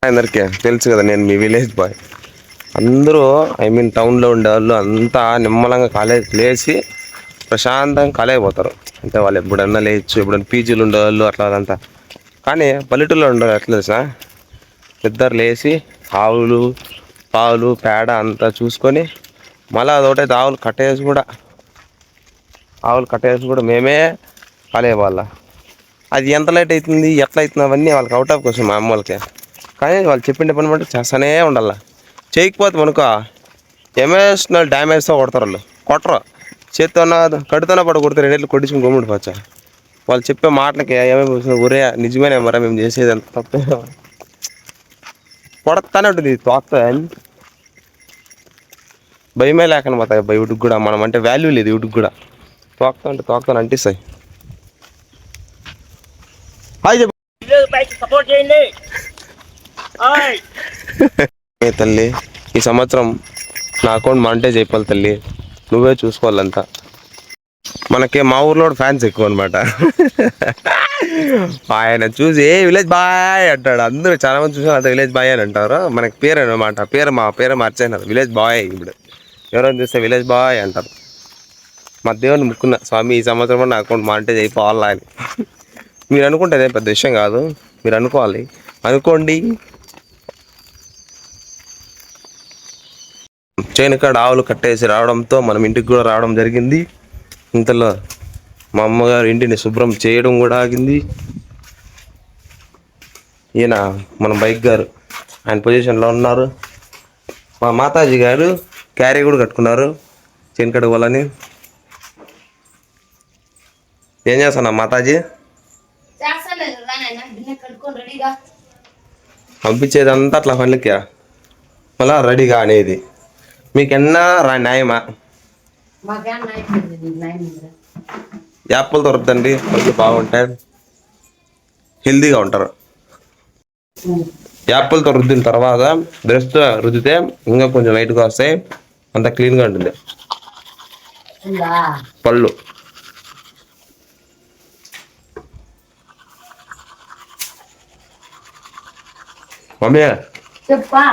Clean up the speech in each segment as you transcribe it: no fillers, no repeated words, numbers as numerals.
అందరికీ తెలుసు కదా, నేను మీ విలేజ్ బాయ్. అందరూ టౌన్లో ఉండేవాళ్ళు అంతా నిమ్మలంగా కాలేజ్ లేచి ప్రశాంతంగా కాలేజ్ పోతారు. అంటే వాళ్ళు ఎప్పుడన్నా లేచు, ఎప్పుడన్నా పీజీలు ఉండేవాళ్ళు అట్లా అదంతా. కానీ పల్లెటూరులో ఉండరు ఎట్లా తెలుసా, ఇద్దరు లేచి ఆవులు పావులు పేడ అంతా చూసుకొని మళ్ళీ అదొకటైతే ఆవులు కట్టేసి కూడా మేమే కాలేజ్ వాళ్ళ. అది ఎంత లేట్ అవుతుంది ఎట్లా అవుతుంది అవన్నీ వాళ్ళకి అవుట్ ఆఫ్ క్వశ్చన్ మా అమ్మ వాళ్ళకి. కానీ వాళ్ళు చెప్పిన పని బట్టి చేస్తూనే ఉండాల. చేయకపోతే మనకు ఎమోషనల్ డ్యామేజ్తో కొడతారు. వాళ్ళు కొట్టరు, చేతితో కడుతోనే పడ కొడతారు. రెండేళ్ళు కొట్టించుకుని గమ్ముడు పచ్చ. వాళ్ళు చెప్పే మాటలకి ఏమేమి ఒరే నిజమేనే మరా మేము చేసేది అంత తప్పే, కొడతానే ఉంటుంది. తోక్త భయమే లేకుండా పోతాయి వీటికి కూడా. మనం అంటే వాల్యూ లేదు వీటికి కూడా. తోక్తాను అంటిస్తాయి. హాయ్ సపోర్ట్ చేయండి తల్లి. ఈ సంవత్సరం నా అకౌంట్ మానిటైజ్ అయిపోవాలి తల్లి, నువ్వే చూసుకోవాలంతా. మనకి మా ఊర్లో ఫ్యాన్స్ ఎక్కువ అనమాట. ఆయన చూసి విలేజ్ బాయ్ అంటాడు. అందరూ చాలా మంది చూసారు అంత విలేజ్ బాయ్ అని అంటారు. మనకి పేరు అనమాట, మా పేరు మార్చేసినారు విలేజ్ బాయ్. ఇప్పుడు ఎవరైనా చూస్తే విలేజ్ బాయ్ అంటారు. మా దేవుని ముక్కున్న స్వామి ఈ సంవత్సరం నా అకౌంట్ మానిటైజ్ అయిపోవాలా అని. మీరు అనుకుంటే అదే పెద్ద విషయం కాదు, మీరు అనుకోవాలి, అనుకోండి. చేను కాడ ఆవులు కట్టేసి రావడంతో మనం ఇంటికి కూడా రావడం జరిగింది. ఇంతలో మా అమ్మగారు ఇంటిని శుభ్రం చేయడం కూడా ఆగింది. ఈయన మన బైక్ గారు ఆయన పొజిషన్లో ఉన్నారు. మా మాతాజీ గారు క్యారీ కూడా కట్టుకున్నారు చేను కాడ వాళ్ళని. ఏం చేస్తున్నా మాతాజీ? పంపించేదంతా అట్లా పనులకి మళ్ళా రెడీగా అనేది మీకెన్నా న్యాయమా? యాప్లతో రుద్దండి, పళ్ళు బాగుంటాయి, హెల్దీగా ఉంటారు. యాప్లతో రుద్దిన తర్వాత బ్రష్తో రుద్దితే ఇంకా కొంచెం లైట్గా వస్తాయి, అంత క్లీన్గా ఉంటుంది పళ్ళు. మమ్మీ చెప్పా,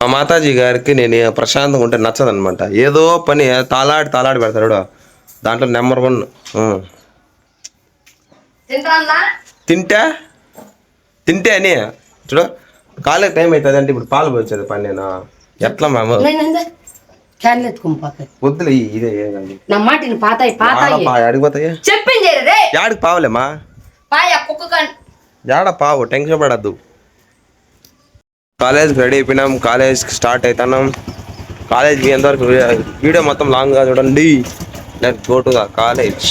మా మాతాజీ గారికి నేను ప్రశాంతంగా ఉంటే నచ్చదనమాట. ఏదో పని తాలాడి పెడతాడు. దాంట్లో నెంబర్ 1 తింటే అని చూడు. కాలేజ్ టైం అవుతుంది అంటే ఇప్పుడు పాలు పోయించేది పని. నేను ఎట్లా మేము వద్దులే ఇదే అడిగిపోతాయి. యాడికి పావులేమా, యాడ పావు, టెన్షన్ పడద్దు. కాలేజ్కి రెడీ అయిపోయినాం, కాలేజ్కి స్టార్ట్ అవుతున్నాం. కాలేజ్కి ఎంతవరకు వీడియో మొత్తం లాంగ్గా చూడండి. Let's go to the college.